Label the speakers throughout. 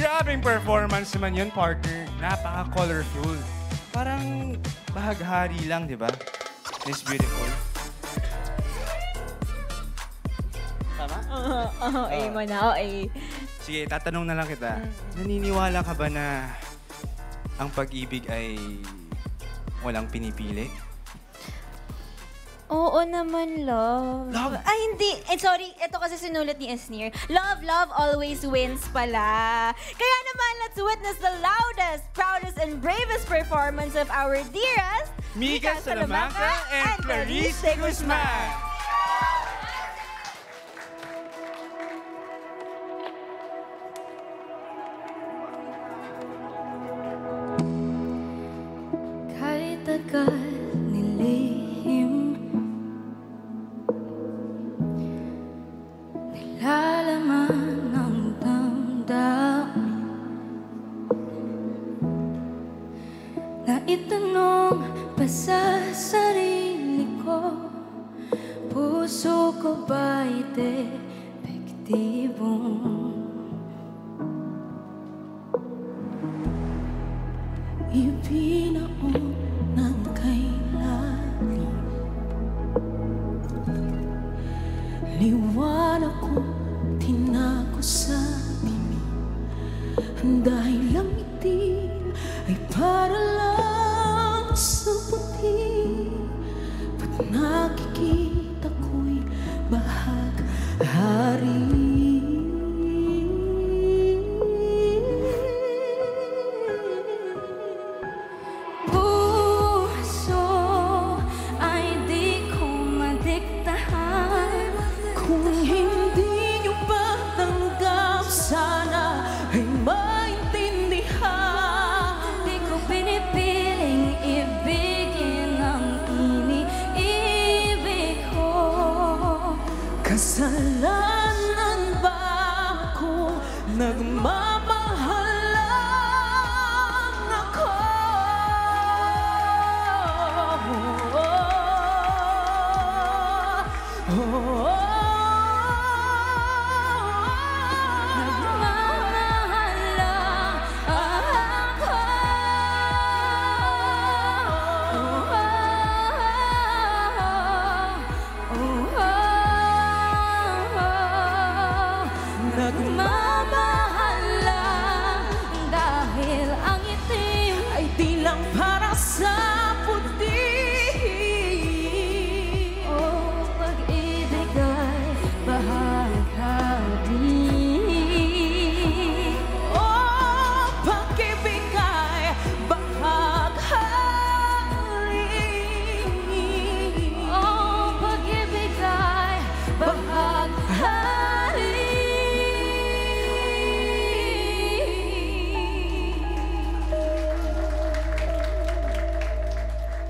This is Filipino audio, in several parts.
Speaker 1: Grabing performance naman yun, partner. Napaka-colorful. Parang bahaghari lang, di ba? Miss Beautiful. Tama?
Speaker 2: A mo na, A.
Speaker 1: Sige, tatanong na lang kita. Naniniwala ka ba na ang pag-ibig ay walang pinipili?
Speaker 2: Oo naman, love.
Speaker 1: Love?
Speaker 2: Ay, hindi. Sorry, ito kasi sinulat ni Esnir. Love, love always wins pala. Kaya naman, let's witness the loudest, proudest, and bravest performance of our dearest
Speaker 1: Mika Salamanca and Clarice de Guzman.
Speaker 2: Kahit tagal nilihim, nilalaman ng damdamin, na itanong pa sa sarili ko, puso ko ba'y depektibong
Speaker 3: ibinaon ng kailalim, liwanag ko tinago sa dilim, dahil ang ngiti ay para lang sa puti, ba't nakikita ko'y bahaghari. Kasalanan ba kung nagmamahal lang ako?
Speaker 2: nagmamahal lang ako? Nagmamahal lang dahil ang itim
Speaker 3: Ay di lang para sa puti.
Speaker 2: o pag-ibig ay bahaghari.
Speaker 3: Oh, pag-ibig ay bahaghari.
Speaker 2: Oh, pag-ibig ay bahaghari.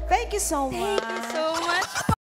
Speaker 3: Thank you so much.
Speaker 2: Thank you so much.